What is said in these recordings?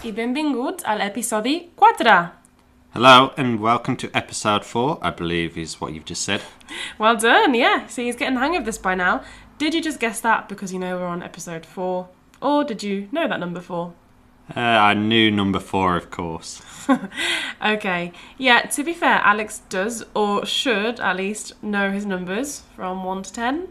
i benvinguts al episodi 4. Hello and welcome to episode 4, I believe is what you've just said. Well done, yeah. See, he's getting the hang of this by now. Did you just guess that because you know we're on episode 4? Or did you know that number 4? I knew number 4, of course. Okay. Yeah, to be fair, Alex does, or should at least, know his numbers from 1 to 10.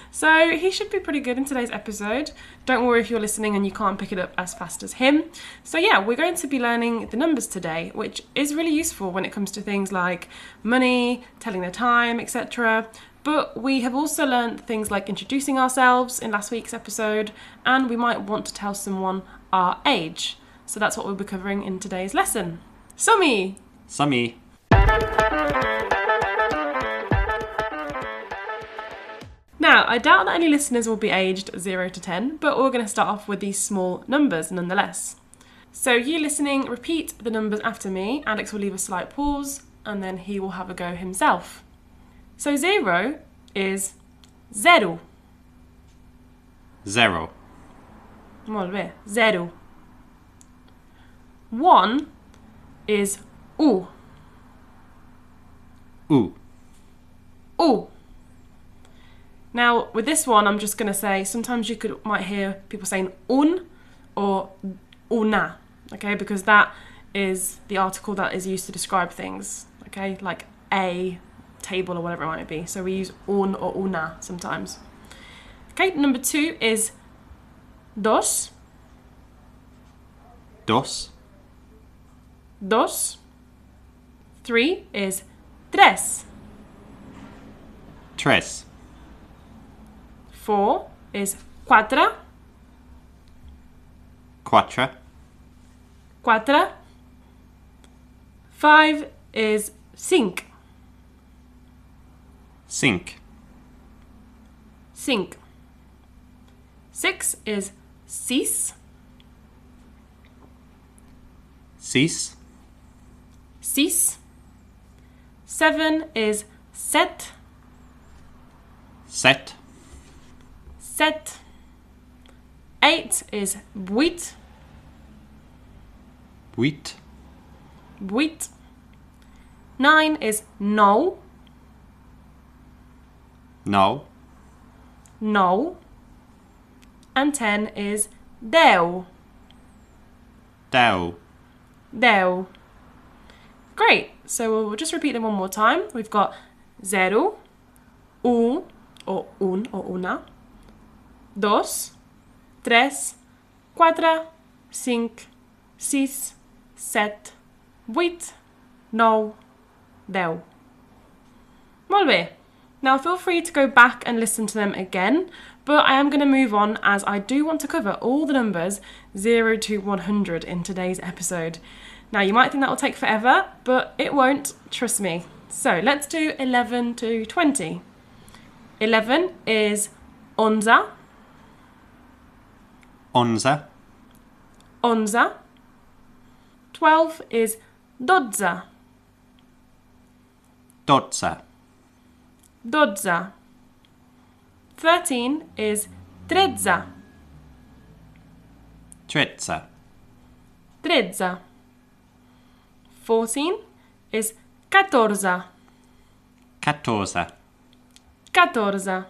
So he should be pretty good in today's episode. Don't worry if you're listening and you can't pick it up as fast as him. So yeah, we're going to be learning the numbers today, which is really useful when it comes to things like money, telling the time, etc. But we have also learned things like introducing ourselves in last week's episode, and we might want to tell someone our age. So that's what we'll be covering in today's lesson. Summy! Now, I doubt that any listeners will be aged 0 to 10, but we're going to start off with these small numbers nonetheless. So you listening, repeat the numbers after me. Alex will leave a slight pause, and then he will have a go himself. So 0 is zero. Zero. Molt bé, zero. 1 is u. U. U. Now, with this one, I'm just going to say, sometimes you might hear people saying un or una, okay? Because that is the article that is used to describe things, okay? Like a table or whatever it might be. So we use un or una sometimes. Okay, number 2 is dos. Dos. Dos. 3 is tres. Tres. 4 is cuatra. Quatra. Cuatra. 5 is cinc. Cinc. Cinc. 6 is sis. Sis. Sis. 7 is set. Set. Set. 8 is vuit. Wheat. Vuit. 9 is nou. No. Nou. And 10 is deu. Deu. Deu. Great. So we'll just repeat them one more time. We've got zero, un or una, dos, tres, cuatro, cinc, sis, set, vuit, nou, deu. Molt bé. Now feel free to go back and listen to them again, but I am going to move on as I do want to cover all the numbers 0 to 100 in today's episode. Now you might think that will take forever, but it won't, trust me. So let's do 11 to 20. 11 is onza. Onza. Onza. 12 is dodza. Dotza. Dodza. 13 is treza. Trezza. Treza. 14 is catorza. Catorza. Catorza.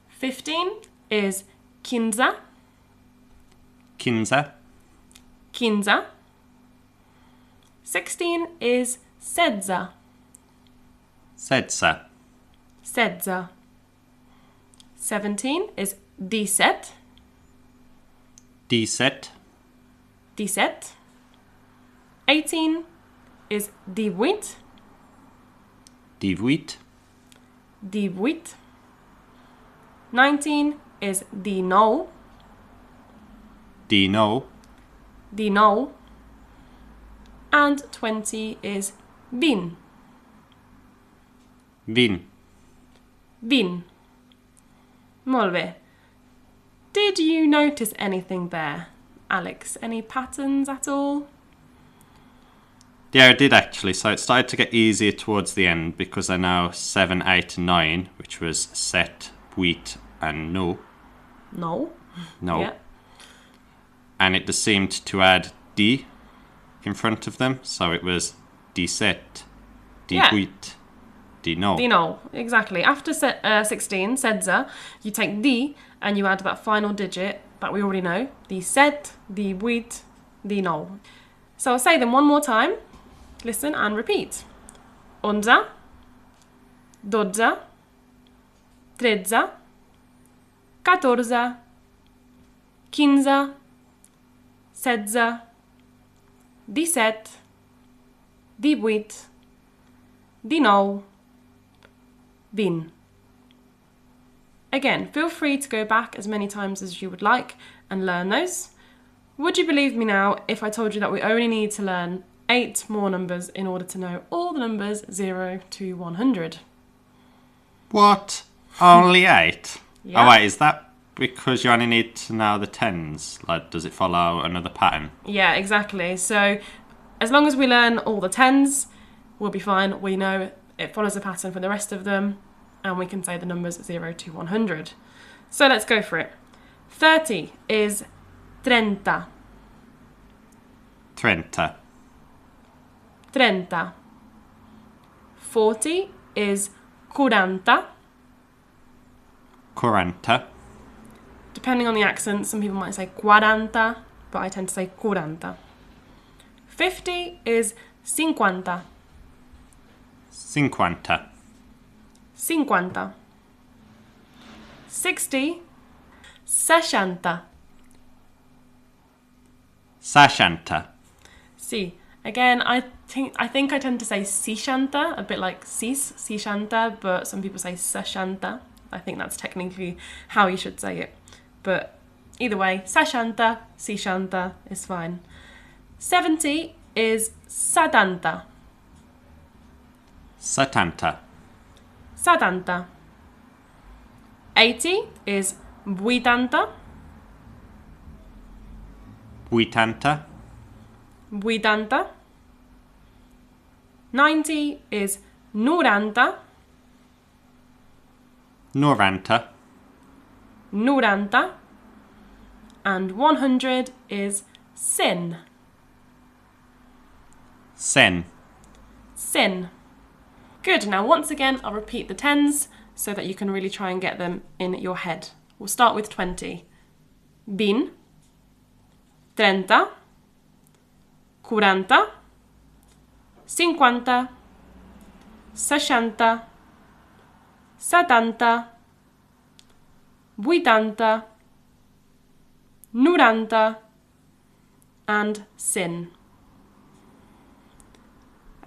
15 is quinza. Quinza. Quinza. 16 is sedza. Sedza. Sedza. 17 is disset. Deset. Disset. 18 is divuit. Divuit. Divuit. 19 is dinou. Dino. Dinou. And 20 is vin. Vin. Vin. Molt bé. Did you notice anything there, Alex? Any patterns at all? Yeah, I did actually. So it started to get easier towards the end because I know 7, 8, and 9, which was set, wheat, and no. No. No. Yeah. and it just seemed to add D in front of them, so it was 17, 18, 19. 19, exactly. After 16, 16, you take D and you add that final digit that we already know, 17, 18, 19. So I'll say them one more time. Listen and repeat. 11, 12, 13, 14, 15, 16, 17, 18, 19, 20. Again, feel free to go back as many times as you would like and learn those. Would you believe me now if I told you that we only need to learn 8 more numbers in order to know all the numbers 0 to 100? What? Only 8? Yeah. Oh wait, is that because you only need to know the tens? Like, does it follow another pattern? Yeah, exactly. So as long as we learn all the tens, we'll be fine. We know it follows a pattern for the rest of them, and we can say the numbers 0 to 100. So let's go for it. 30 is trenta. Trenta. Trenta. 40 is quaranta. Quaranta. Depending on the accent, some people might say quaranta, but I tend to say quaranta. 50 is cinquanta. Cinquanta. Cinquanta. 60, seixanta. Seixanta. See, again, I think I tend to say seixanta, a bit like seixanta, but some people say seixanta. I think that's technically how you should say it. But either way, seixanta, seixanta is fine. 70 is setanta. Setanta. Setanta. 80 is vuitanta. Vuitanta. Vuitanta. 90 is noranta. Noranta. Noranta. And 100 is sin. Sen. Sin. Good. Now once again, I'll repeat the tens so that you can really try and get them in your head. We'll start with 20. Vint, trenta, quaranta, cinquanta, seixanta, setanta, vuitanta, noranta, and sin.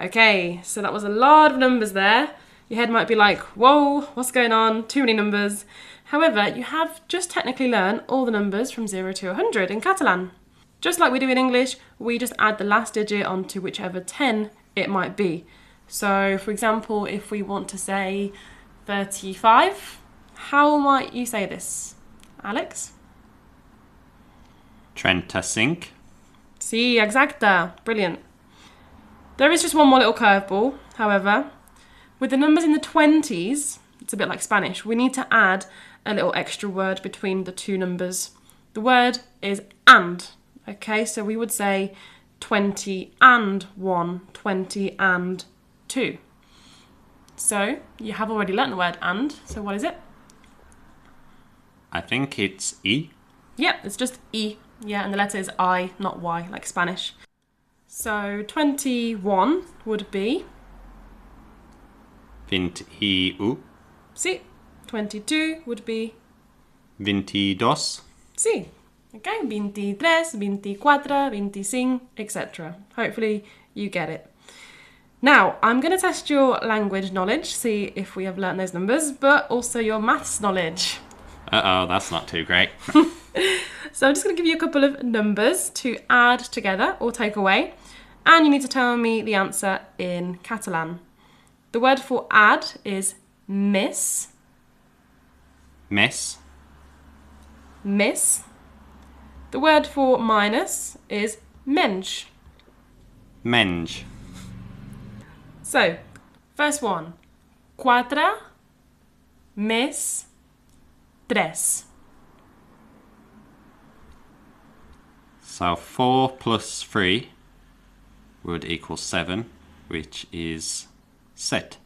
Okay, so that was a lot of numbers there. Your head might be like, whoa, what's going on? Too many numbers. However, you have just technically learned all the numbers from 0 to 100 in Catalan. Just like we do in English, we just add the last digit onto whichever 10 it might be. So, for example, if we want to say 35, how might you say this? Alex? 35. Sí, exacta. Brilliant. There is just one more little curveball, however. With the numbers in the 20s, it's a bit like Spanish, we need to add a little extra word between the two numbers. The word is and. Okay, so we would say 20 and 1, 20 and 2. So you have already learnt the word and, so what is it? I think it's E. Yep, it's just E. Yeah, and the letter is I, not Y, like Spanish. So 21 would be... Vint-i-u. Sí. 22 would be... 22. Sí. Okay, 23, 24, 25, etc. Hopefully you get it. Now, I'm going to test your language knowledge, see if we have learnt those numbers, but also your maths knowledge. Uh-oh, that's not too great. So I'm just going to give you a couple of numbers to add together or take away, and you need to tell me the answer in Catalan. The word for add is més. Mes. Més. The word for minus is menys. Menys. So, first one. 4 més 3. So 4 plus 3 would equal 7, which is set.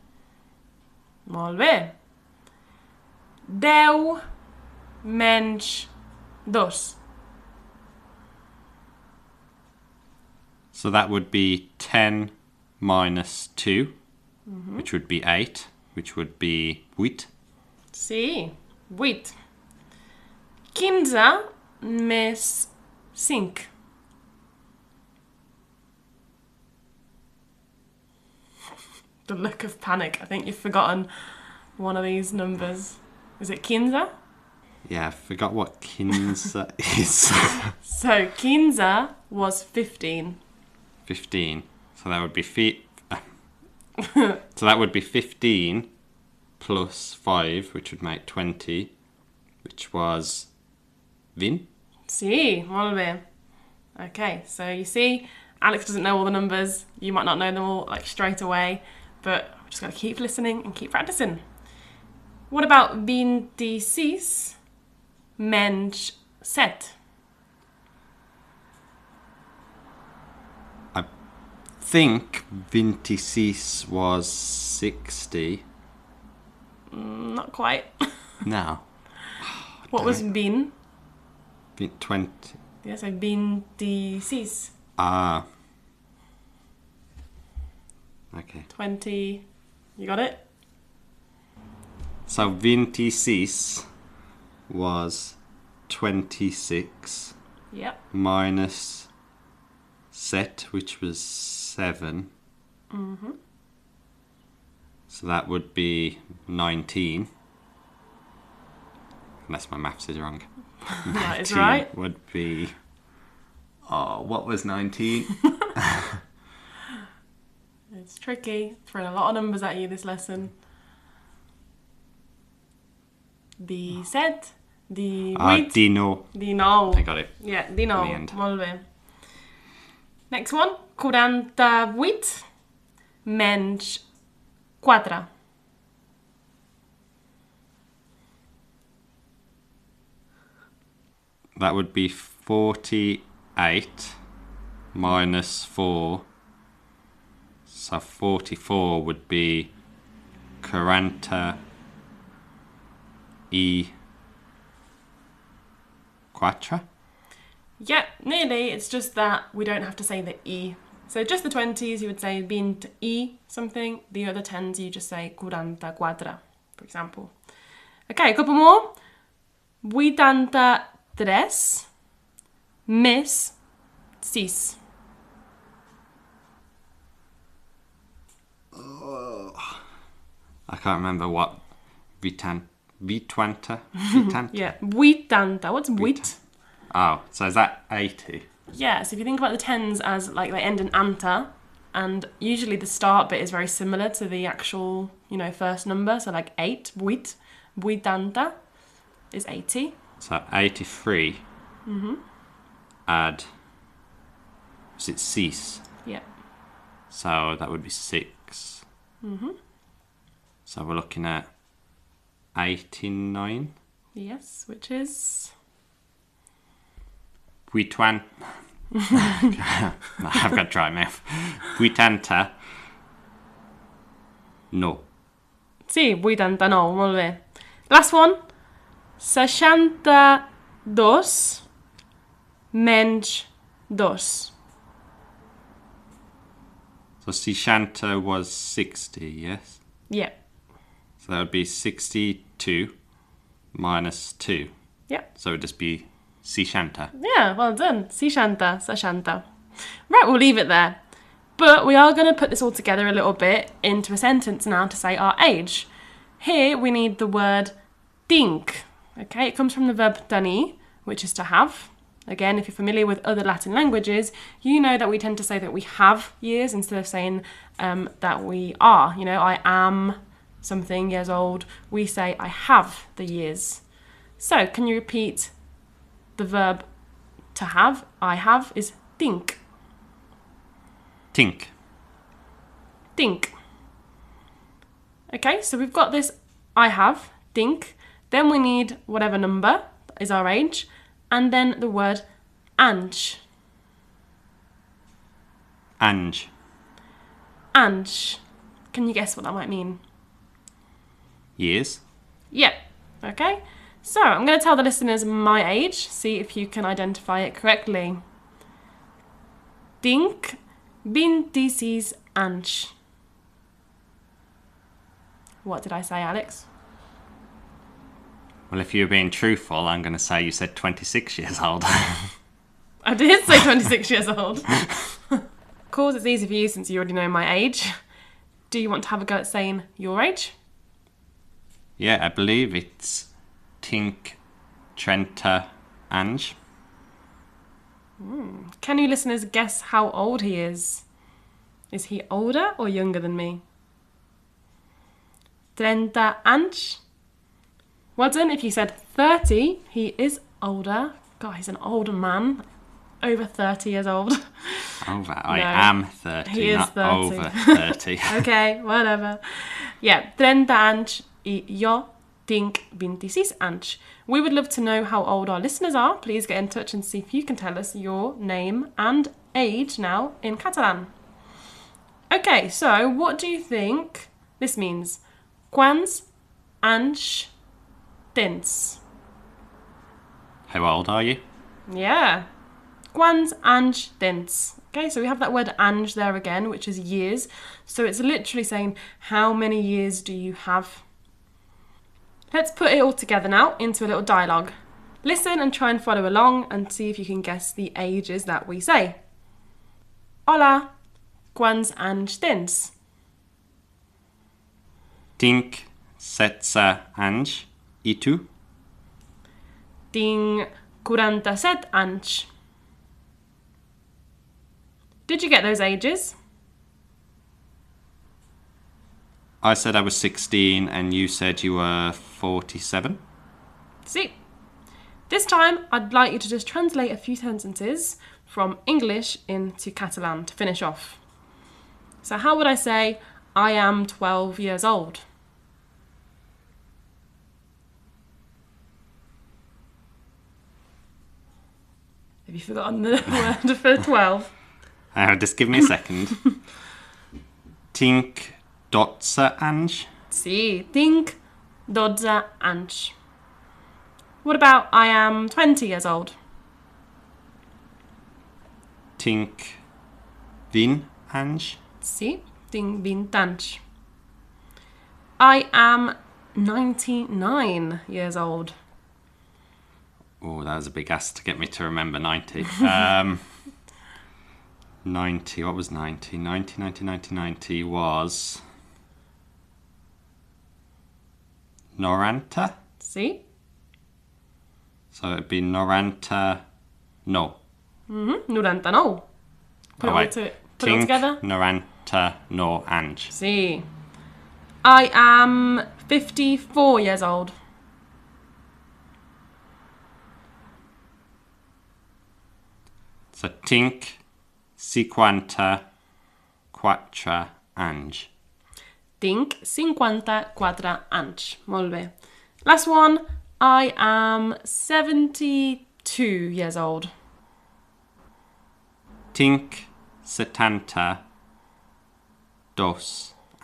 Molt bé. 10 menys 2. So that would be 10 minus 2, which would be 8, which would be 8. Sí, 8. 15 més 5. The look of panic. I think you've forgotten one of these numbers. Is it 15? Yeah, I forgot what quinza is. So 15 was 15. 15. So that would be so that would be 15 plus 5, which would make 20, which was 20. Sí, molt bé. Okay, so you see, Alex doesn't know all the numbers. You might not know them all like straight away, but we're just got to keep listening and keep practicing. What about 26 menys 7? I think 26 was 60. Not quite. No. What was 20? 20. Yeah, so 26. Ah. Okay. 20. You got it? So 26 was 26 Yep. minus set, which was 7. So that would be 19. Unless my maths is wrong. That is right. Would be... Oh, what was 19? It's tricky. Throwing a lot of numbers at you this lesson. 17, 18, Dino. 19. I got it. Yeah, 19. Brilliant. Molt bé. Next one. 48 menys 4. That would be 48 minus 4. So 44 would be quaranta quattro. Yeah, nearly. It's just that we don't have to say the E. So just the 20s, you would say 20 something. The other 10s, you just say 44, for example. Okay, a couple more. 83 més 6. I can't remember what vitanta. Yeah, 80. What's 8? Oh, so is that 80? Yeah, so if you think about the 10s as like they end in anta, and usually the start bit is very similar to the actual, first number. So like 8, 80 is 80. So 83. Add. Was it 6? Yeah. So that would be 6. So we're looking at 89. Yes, which is... I've got dry mouth. Vuitanta. No. Sí, 89, molt bé. Last one. 62 menys 2. So seixanta was 60, yes? Yeah. So that would be 62 minus 2. Yeah. So it would just be seixanta. Yeah, well done. Seixanta. Right, we'll leave it there. But we are going to put this all together a little bit into a sentence now to say our age. Here we need the word tinc. Okay, it comes from the verb tenir, which is to have. Again, if you're familiar with other Latin languages, you know that we tend to say that we have years instead of saying that we are. I am something years old. We say I have the years. So, can you repeat the verb to have? I have is tinc. Tinc. Tinc. Okay, so we've got this I have, tinc. Then we need whatever number is our age. And then the word anys. Anys. Anys. Can you guess what that might mean? Years. Yep. Okay. So I'm going to tell the listeners my age. See if you can identify it correctly. Tinc 26 anys. What did I say, Alex? Well, if you're being truthful, I'm going to say you said 26 years old. I did say 26 years old. Of course, it's easy for you since you already know my age. Do you want to have a go at saying your age? Yeah, I believe it's Tinc, trenta anys. Can you listeners guess how old he is? Is he older or younger than me? Trenta anys. Well done. If you said 30, he is older. God, he's an older man. Over 30 years old. Over. I am 30, he is not 30. over 30. Okay, whatever. Yeah, 30 anys y yo tinc 26 anys. We would love to know how old our listeners are. Please get in touch and see if you can tell us your name and age now in Catalan. Okay, so what do you think this means? Quants anys tens. How old are you? Yeah. Quants anys tens. Okay, so we have that word anys there again, which is years. So it's literally saying, how many years do you have? Let's put it all together now into a little dialogue. Listen and try and follow along and see if you can guess the ages that we say. Hola, quants anys tens? Tinc 16 anys. I tu? Tinc 47 anys. Did you get those ages? I said I was 16 and you said you were 47. See? This time, I'd like you to just translate a few sentences from English into Catalan to finish off. So how would I say, I am 12 years old? Have you forgotten the word for 12? Just give me a second. Tinc 12 anys. Sí, tinc 12 anys. What about I am 20 years old? Tinc 20 anys. Sí, tinc 20 anys. I am 99 years old. Oh, that was a big ask to get me to remember 90. 90, what was 90? 90 was... noranta? Sí? So it'd be noranta... No. Noranta, no. Put it all together. Noranta, no, anys. Sí. I am 54 years old. So tinc 54 anys. Tinc 54 anys. Molt bé. Last one. I am 72 years old. Tinc 72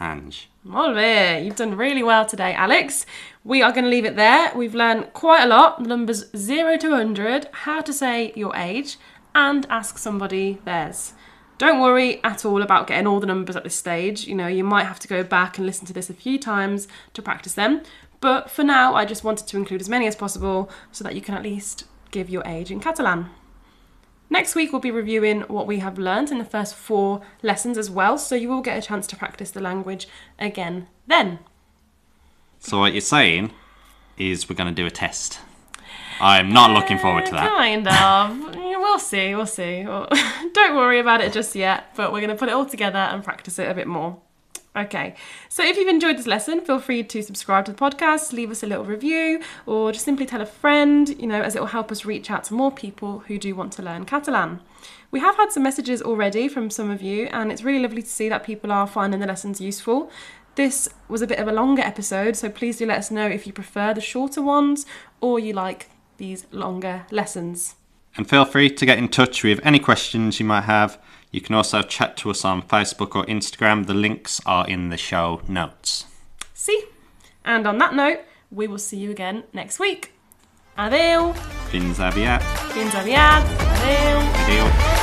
anys. Molt bé. You've done really well today, Alex. We are going to leave it there. We've learned quite a lot. The numbers 0 to 100, how to say your age, and ask somebody theirs. Don't worry at all about getting all the numbers at this stage. You know, you might have to go back and listen to this a few times to practice them. But for now, I just wanted to include as many as possible so that you can at least give your age in Catalan. Next week, we'll be reviewing what we have learned in the first 4 lessons as well, so you will get a chance to practice the language again then. So what you're saying is we're going to do a test. I'm not looking forward to that. Kind of. We'll see. Well, don't worry about it just yet, but we're going to put it all together and practice it a bit more. Okay, so if you've enjoyed this lesson, feel free to subscribe to the podcast, leave us a little review, or just simply tell a friend, as it will help us reach out to more people who do want to learn Catalan. We have had some messages already from some of you, and it's really lovely to see that people are finding the lessons useful. This was a bit of a longer episode, so please do let us know if you prefer the shorter ones or you like these longer lessons. And feel free to get in touch with any questions you might have. You can also chat to us on Facebook or Instagram. The links are in the show notes. See? And on that note, we will see you again next week. Adeu! Fins aviat. Fins aviat! Adeu! Adeu.